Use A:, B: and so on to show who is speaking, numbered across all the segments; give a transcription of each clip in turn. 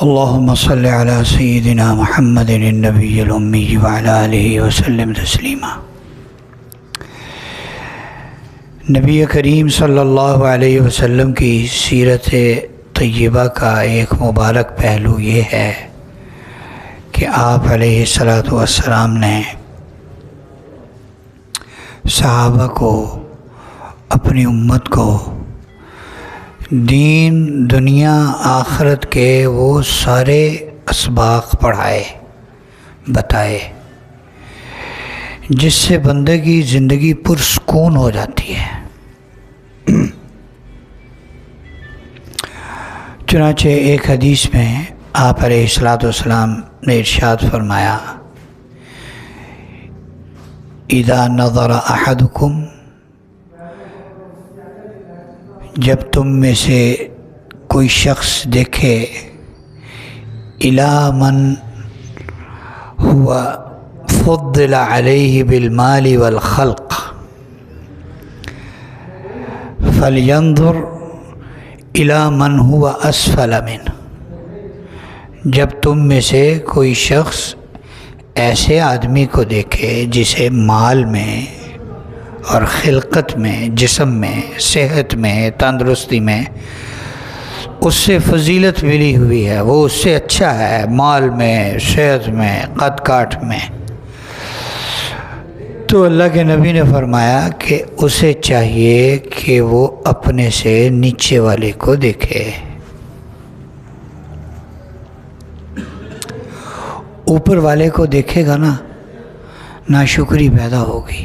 A: اللهم صل على سيدنا محمد النبي الأمي وعلى آله وسلم تسلیما۔ نبی کریم صلی اللہ علیہ وسلم کی سیرت طیبہ کا ایک مبارک پہلو یہ ہے کہ آپ علیہ الصلاۃ والسلام نے صحابہ کو، اپنی امت کو دین، دنیا، آخرت کے وہ سارے اسباق پڑھائے، بتائے، جس سے بندے کی زندگی پرسکون ہو جاتی ہے۔ چنانچہ ایک حدیث میں آپ علیہ الصلاۃ والسلام نے ارشاد فرمایا، اذا نظر احدکم، جب تم میں سے کوئی شخص دیکھے، الی من ہوا فضل علیہ بالمال والخلق فلینظر الی من ہوا اسفل منہ، جب تم میں سے کوئی شخص ایسے آدمی کو دیکھے جسے مال میں اور خلقت میں، جسم میں، صحت میں، تندرستی میں اس سے فضیلت ملی ہوئی ہے، وہ اس سے اچھا ہے، مال میں، صحت میں، قد کاٹ میں، تو اللہ کے نبی نے فرمایا کہ اسے چاہیے کہ وہ اپنے سے نیچے والے کو دیکھے، اوپر والے کو دیکھے گا نا، ناشکری پیدا ہوگی۔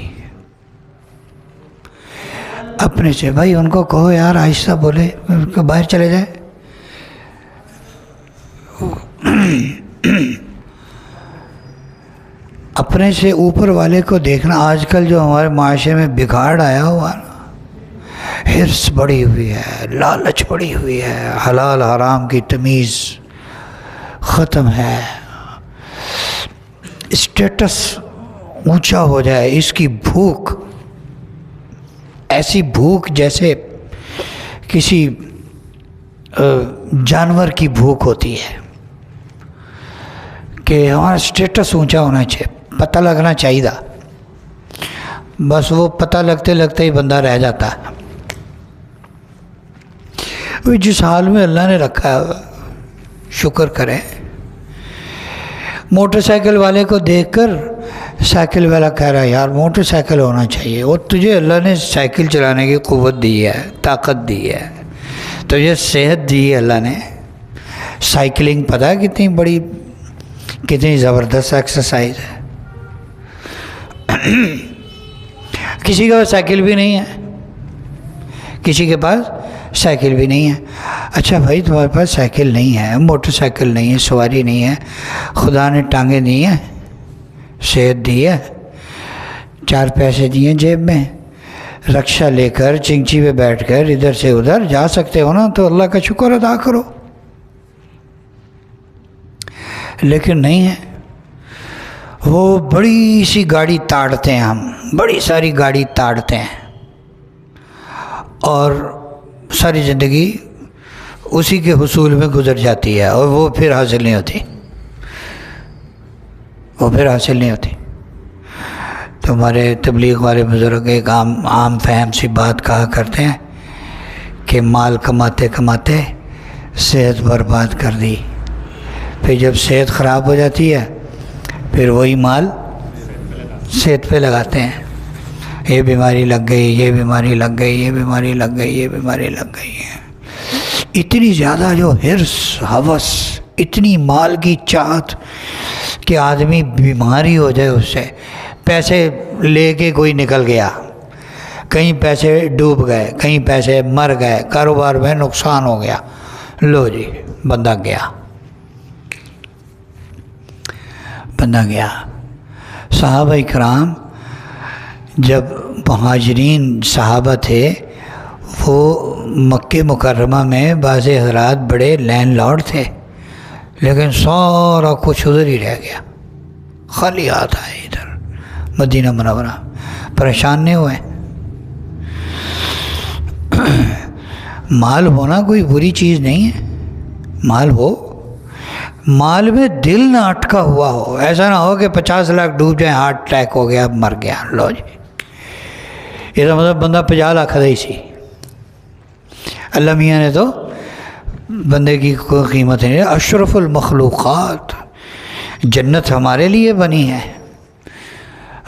A: اپنے سے، بھائی ان کو کہو یار آہستہ بولے، باہر چلے جائے۔ اپنے سے اوپر والے کو دیکھنا، آج کل جو ہمارے معاشرے میں بگاڑ آیا ہوا نا، حرص بڑھی ہوئی ہے، لالچ بڑھی ہوئی ہے، حلال حرام کی تمیز ختم ہے، اسٹیٹس اونچا ہو جائے، اس کی بھوک، ایسی بھوک جیسے کسی جانور کی بھوک ہوتی ہے کہ ہمارا اسٹیٹس اونچا ہونا چاہیے، پتہ لگنا چاہیے تھا، بس وہ پتہ لگتے لگتے ہی بندہ رہ جاتا ہے۔ وہ جس حال میں اللہ نے رکھا ہے شکر کریں۔ موٹر سائیکل والے کو دیکھ کر سائیکل والا کہہ رہا ہے یار موٹر سائیکل ہونا چاہیے، اور تجھے اللہ نے سائیکل چلانے کی قوت دی ہے، طاقت دی ہے، تجھے صحت دی ہے اللہ نے۔ سائیکلنگ پتہ ہے کتنی بڑی، کتنی زبردست ایکسرسائز ہے۔ کسی کے پاس سائیکل بھی نہیں ہے، کسی کے پاس سائیکل بھی نہیں ہے۔ اچھا بھائی تمہارے پاس سائیکل نہیں ہے، موٹر سائیکل نہیں ہے، سواری نہیں ہے، خدا نے ٹانگیں دی ہیں، صحت دی ہے، 4 پیسے دیے جیب میں، رکشہ لے کر چنگچی پہ بیٹھ کر ادھر سے ادھر جا سکتے ہو نا، تو اللہ کا شکر ادا کرو۔ لیکن نہیں ہے، وہ بڑی سی گاڑی تاڑتے ہیں، ہم بڑی ساری گاڑی تاڑتے ہیں اور ساری زندگی اسی کے حصول میں گزر جاتی ہے، اور وہ پھر حاصل نہیں ہوتی، وہ پھر حاصل نہیں ہوتی۔ تو ہمارے تبلیغ والے بزرگ ایک عام فہم سی بات کہا کرتے ہیں کہ مال کماتے کماتے صحت برباد کر دی، پھر جب صحت خراب ہو جاتی ہے پھر وہی مال صحت پہ لگاتے ہیں، یہ بیماری لگ گئی، یہ بیماری لگ گئی، یہ بیماری لگ گئی، یہ بیماری لگ گئی ہے۔ اتنی زیادہ جو حرص، ہوس، اتنی مال کی چاہت کہ آدمی بیماری ہو جائے اس سے۔ پیسے لے کے کوئی نکل گیا، کہیں پیسے ڈوب گئے، کہیں پیسے مر گئے، کاروبار میں نقصان ہو گیا، لو جی بندہ گیا، بندہ گیا۔ صحابہ اکرام جب مہاجرین صحابہ تھے، وہ مکہ مکرمہ میں بعض حضرات بڑے لینڈ لارڈ تھے، لیکن سارا کچھ ادھر ہی رہ گیا، خالی ہاتھ آئے ادھر مدینہ منورہ، پریشان نہیں ہوئے۔ مال ہونا کوئی بری چیز نہیں ہے، مال ہو، مال میں دل نہ اٹکا ہوا ہو، ایسا نہ ہو کہ 50 لاکھ ڈوب جائیں، ہارٹ اٹیک ہو گیا، مر گیا، لو جی، یہ تو مطلب بندہ 50 لاکھ دے سی۔ اللہ میاں نے تو بندے کی کوئی قیمت نہیں، اشرف المخلوقات، جنت ہمارے لیے بنی ہے۔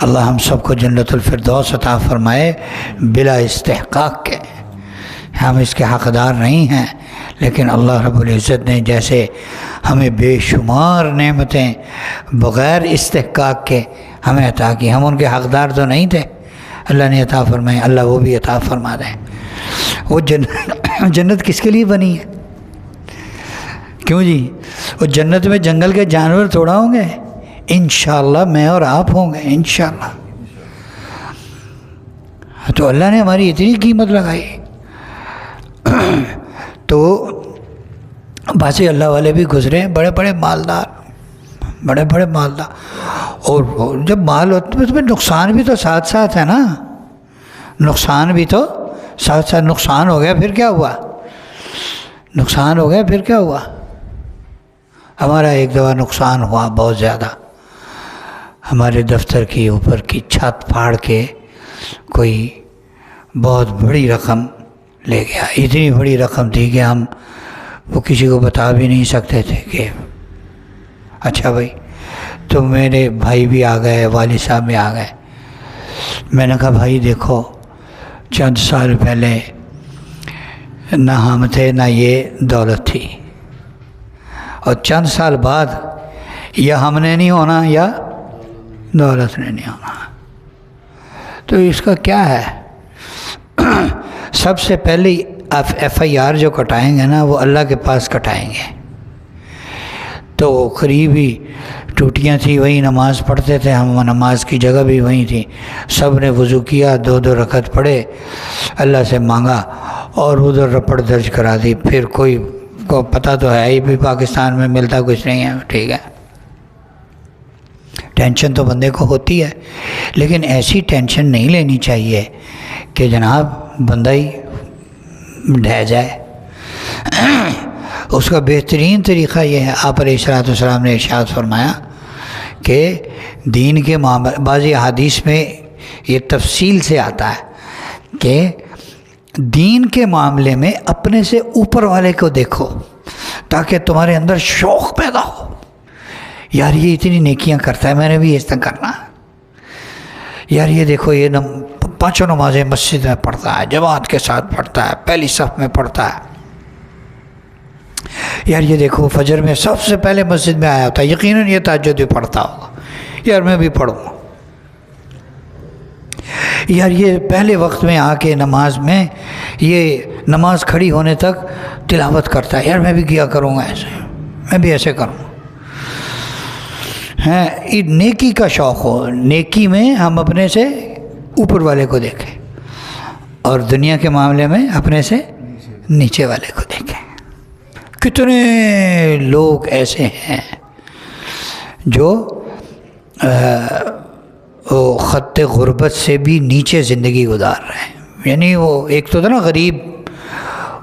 A: اللہ ہم سب کو جنت الفردوس عطا فرمائے بلا استحقاق کے، ہم اس کے حقدار نہیں ہیں، لیکن اللہ رب العزت نے جیسے ہمیں بے شمار نعمتیں بغیر استحقاق کے ہمیں عطا کی، ہم ان کے حقدار تو نہیں تھے، اللہ نے عطا فرمائے، اللہ وہ بھی عطا فرما دے۔ وہ جنت کس کے لیے بنی ہے؟ کیوں جی؟ وہ جنت میں جنگل کے جانور تھوڑا ہوں گے، انشاءاللہ میں اور آپ ہوں گے انشاءاللہ۔ تو اللہ نے ہماری اتنی قیمت لگائی۔ تو باسی اللہ والے بھی گزرے، بڑے بڑے مالدار، بڑے بڑے مالدار، اور جب مال ہوتا ہے تو نقصان بھی تو ساتھ ساتھ ہے نا، نقصان بھی تو ساتھ ساتھ، نقصان ہو گیا پھر کیا ہوا؟ نقصان ہو گیا پھر کیا ہوا؟ ہمارا ایک دفعہ نقصان ہوا بہت زیادہ، ہمارے دفتر کی اوپر کی چھت پھاڑ کے کوئی بہت بڑی رقم لے گیا، اتنی بڑی رقم تھی کہ ہم وہ کسی کو بتا بھی نہیں سکتے تھے کہ اچھا بھائی۔ تو میرے بھائی بھی آ گئے، والد صاحب بھی آ گئے، میں نے کہا بھائی دیکھو، چند سال پہلے نہ ہم تھے نہ یہ دولت تھی، اور چند سال بعد یا ہم نے نہیں ہونا یا دولت نے نہیں ہونا، تو اس کا کیا ہے؟ سب سے پہلے ایف آئی آر جو کٹائیں گے نا وہ اللہ کے پاس کٹائیں گے۔ تو قریبی ٹوٹیاں تھیں، وہیں نماز پڑھتے تھے ہم، نماز کی جگہ بھی وہیں تھی، سب نے وضو کیا، 2 رکعت پڑھے، اللہ سے مانگا اور ادھر رپٹ درج کرا دی۔ پھر کوئی کو پتہ تو ہے ہی بھی پاکستان میں ملتا کچھ نہیں ہے، ٹھیک ہے، ٹینشن تو بندے کو ہوتی ہے، لیکن ایسی ٹینشن نہیں لینی چاہیے کہ جناب بندہ ہی ڈھہ جائے۔ اس کا بہترین طریقہ یہ ہے، آپ علیہ الصلوۃ والسلام نے ارشاد فرمایا کہ دین کے معاملے، بعضی احادیث میں یہ تفصیل سے آتا ہے کہ دین کے معاملے میں اپنے سے اوپر والے کو دیکھو تاکہ تمہارے اندر شوق پیدا ہو، یار یہ اتنی نیکیاں کرتا ہے، میں نے بھی اس طرح کرنا، یار یہ دیکھو یہ 5 نمازیں مسجد میں پڑھتا ہے، جماعت کے ساتھ پڑھتا ہے، پہلی صف میں پڑھتا ہے، یار یہ دیکھو فجر میں سب سے پہلے مسجد میں آیا ہوتا ہے، یقیناً یہ تہجد بھی پڑھتا ہوگا، یار میں بھی پڑھوں، یار یہ پہلے وقت میں آ کے نماز میں یہ نماز کھڑی ہونے تک تلاوت کرتا ہے، یار میں بھی کیا کروں گا ایسے، میں بھی ایسے کروں۔ ہیں نیکی کا شوق ہو، نیکی میں ہم اپنے سے اوپر والے کو دیکھیں اور دنیا کے معاملے میں اپنے سے نیچے والے کو دیکھیں۔ کتنے لوگ ایسے ہیں جو وہ خط غربت سے بھی نیچے زندگی گزار رہے ہیں، یعنی وہ ایک تو تھا نا غریب،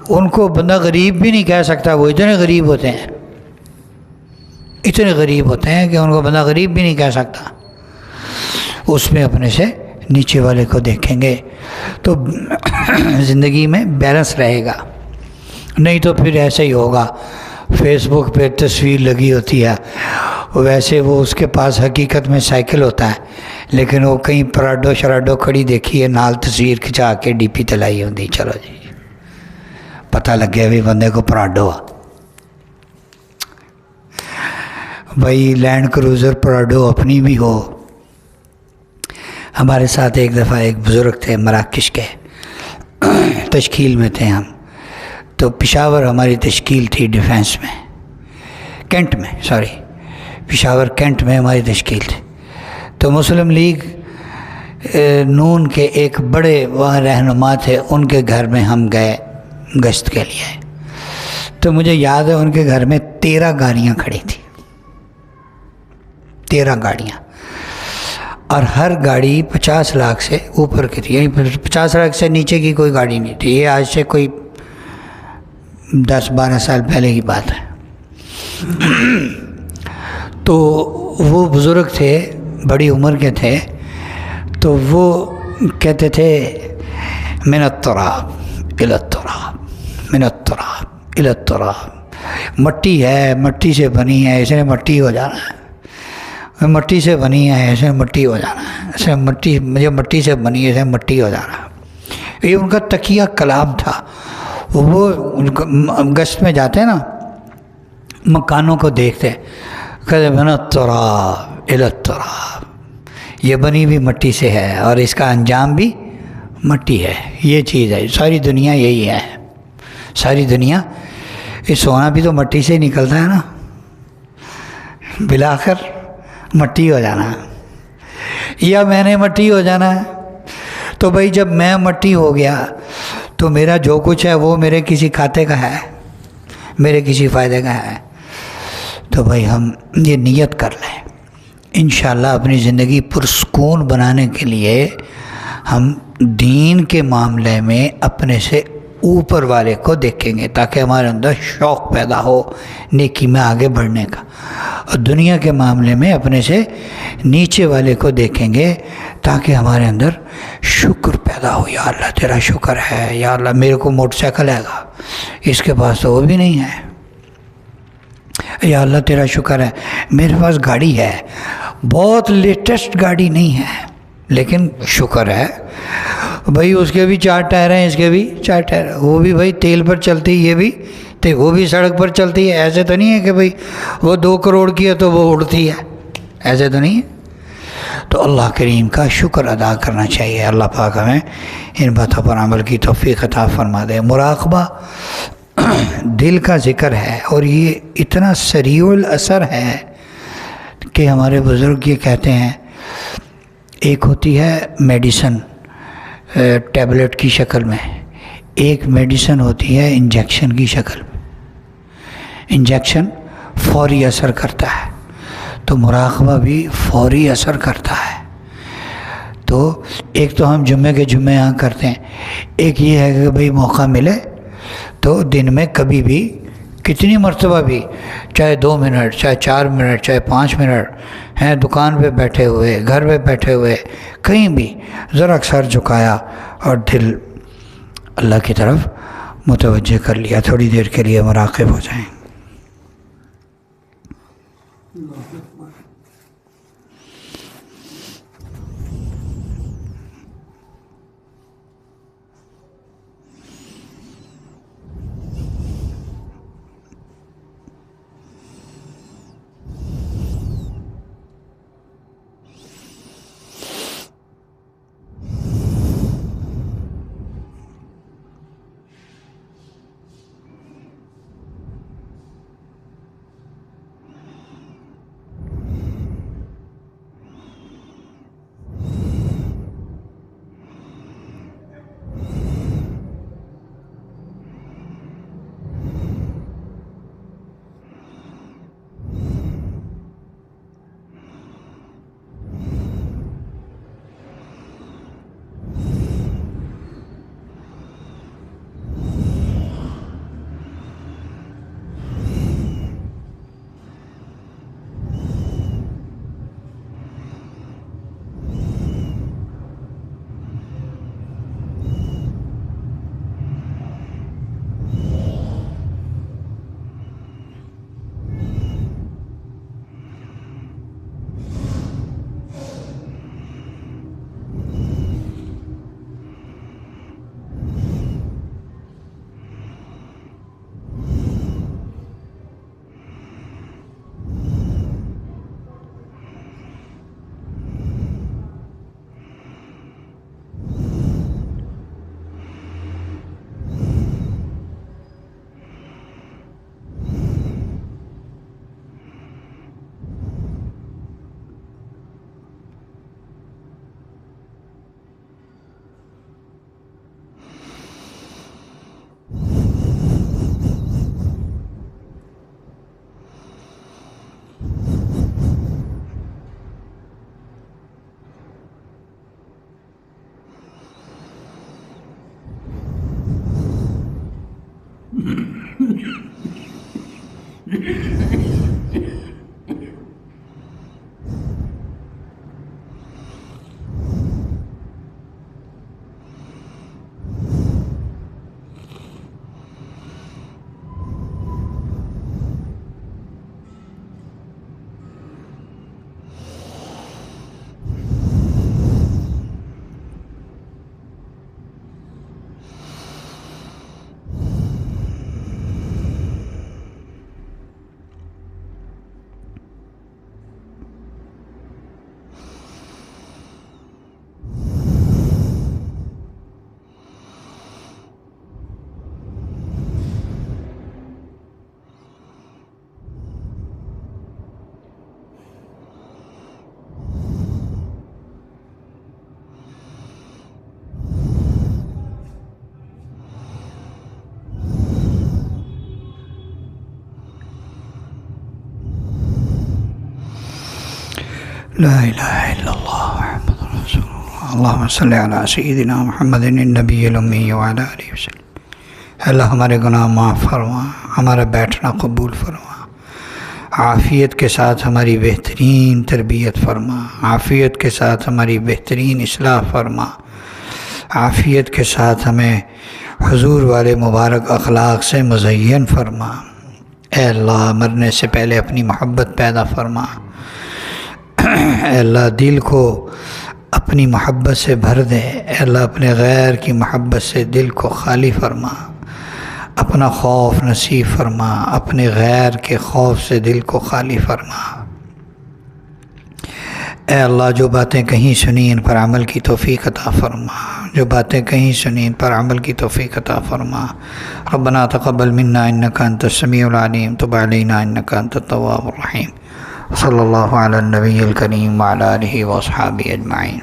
A: ان کو بندہ غریب بھی نہیں کہہ سکتا، وہ اتنے غریب ہوتے ہیں، اتنے غریب ہوتے ہیں کہ ان کو بندہ غریب بھی نہیں کہہ سکتا، اس میں اپنے سے نیچے والے کو دیکھیں گے تو زندگی میں بیلنس رہے گا، نہیں تو پھر ایسا ہی ہوگا، فیس بک پہ تصویر لگی ہوتی ہے، ویسے وہ اس کے پاس حقیقت میں سائیکل ہوتا ہے، لیکن وہ کہیں پراڈو شراڈو کھڑی دیکھی ہے، نال تصویر کھچا کے ڈی پی تلائی ہوتی، چلو جی پتہ لگ گیا بھی بندے کو پراڈو، بھائی لینڈ کروزر پراڈو اپنی بھی ہو۔ ہمارے ساتھ ایک دفعہ ایک بزرگ تھے مراکش کے، تشکیل میں تھے ہم، تو پشاور ہماری تشکیل تھی ڈیفینس میں، کینٹ میں، پشاور کینٹ میں ہماری تشکیل تھی، تو مسلم لیگ نون کے ایک بڑے وہاں رہنما تھے، ان کے گھر میں ہم گئے گشت کے لیے، تو مجھے یاد ہے ان کے گھر میں 13 گاڑیاں کھڑی تھیں، 13 گاڑیاں، اور ہر گاڑی 50 لاکھ سے اوپر کی تھی، یعنی 50 لاکھ سے نیچے کی کوئی گاڑی نہیں تھی، یہ آج سے کوئی 10-12 سال پہلے کی بات ہے۔ تو وہ بزرگ تھے، بڑی عمر کے تھے، تو وہ کہتے تھے من التراب الی التراب، من التراب الی التراب، مٹی ہے، مٹی سے بنی ہے، اس نے مٹی ہو جانا ہے، مٹی سے بنی ہے، اس نے مٹی ہو جانا ہے، اس نے مٹی، مجھے مٹی سے بنی ہے، اس نے مٹی ہو جانا ہے۔ یہ ان کا تقیہ کلام تھا۔ وہ گشت میں جاتے نا، مکانوں کو دیکھتے، کہتے من التراب الی التراب، یہ بنی بھی مٹی سے ہے اور اس کا انجام بھی مٹی ہے۔ یہ چیز ہے، ساری دنیا یہی ہے، ساری دنیا، یہ سونا بھی تو مٹی سے نکلتا ہے نا، بالآخر مٹی ہو جانا ہے، یا میں نے مٹی ہو جانا ہے۔ تو بھائی جب میں مٹی ہو گیا تو میرا جو کچھ ہے وہ میرے کسی کھاتے کا ہے، میرے کسی فائدے کا ہے؟ تو بھائی ہم یہ نیت کر لیں، انشاءاللہ اپنی زندگی پرسکون بنانے کے لیے ہم دین کے معاملے میں اپنے سے اوپر والے کو دیکھیں گے، تاکہ ہمارے اندر شوق پیدا ہو نیکی میں آگے بڑھنے کا، اور دنیا کے معاملے میں اپنے سے نیچے والے کو دیکھیں گے تاکہ ہمارے اندر شکر پیدا ہو۔ یا اللہ تیرا شکر ہے، یا اللہ میرے کو موٹر سائیکل ہے گا، اس کے پاس تو وہ بھی نہیں ہے، یا اللہ تیرا شکر ہے میرے پاس گاڑی ہے، بہت لیٹسٹ گاڑی نہیں ہے لیکن شکر ہے بھائی، اس کے بھی 4 ٹائر ہیں، اس کے بھی 4 ٹائر، وہ بھی بھائی تیل پر چلتی، یہ بھی وہ بھی سڑک پر چلتی ہے۔ ایسے تو نہیں ہے کہ بھائی وہ 2 کروڑ کی ہے تو وہ اڑتی ہے، ایسے تو نہیں ہے۔ تو اللہ کریم کا شکر ادا کرنا چاہیے۔ اللہ پاک ہمیں ان باتوں پر عمل کی توفیق عطا فرما دے۔ مراقبہ دل کا ذکر ہے، اور یہ اتنا سریع الاثر ہے کہ ہمارے بزرگ یہ کہتے ہیں، ایک ہوتی ہے میڈیسن ٹیبلٹ کی شکل میں، ایک میڈیسن ہوتی ہے انجیکشن کی شکل میں۔ انجیکشن فوری اثر کرتا ہے، تو مراقبہ بھی فوری اثر کرتا ہے۔ تو ایک تو ہم جمعے کے جمعے یہاں کرتے ہیں، ایک یہ ہے کہ بھئی موقع ملے تو دن میں کبھی بھی کتنی مرتبہ بھی، چاہے 2 منٹ، چاہے 4 منٹ، چاہے 5 منٹ ہیں، دکان پہ بیٹھے ہوئے، گھر پہ بیٹھے ہوئے، کہیں بھی ذرا سر جھکایا اور دل اللہ کی طرف متوجہ کر لیا، تھوڑی دیر کے لیے مراقب ہو جائیں۔ لا الہ الا اللہ محمد رسول اللہ اللہم صلی علی سیدنا محمد النبی الامی وعلی آلہ وسلم۔ اللہ ہمارے گناہ معاف فرما، ہمارا بیٹھنا قبول فرما، عافیت کے ساتھ ہماری بہترین تربیت فرما، عافیت کے ساتھ ہماری بہترین اصلاح فرما، عافیت کے ساتھ ہمیں حضور والے مبارک اخلاق سے مزین فرما۔ اے اللہ مرنے سے پہلے اپنی محبت پیدا فرما، اے اللہ دل کو اپنی محبت سے بھر دے، اے اللہ اپنے غیر کی محبت سے دل کو خالی فرما، اپنا خوف نصیب فرما، اپنے غیر کے خوف سے دل کو خالی فرما۔ اے اللہ جو باتیں کہیں سنی ان پر عمل کی توفیق عطا فرما، جو باتیں کہیں سنی ان پر عمل کی توفیق عطا فرما۔ ربنا تقبل منا انک انت السمیع العلیم، تب علینا انک انت التواب الرحیم۔ صلی اللہ علی النبی الکریم وعلی آلہ واصحابہ اجمعین۔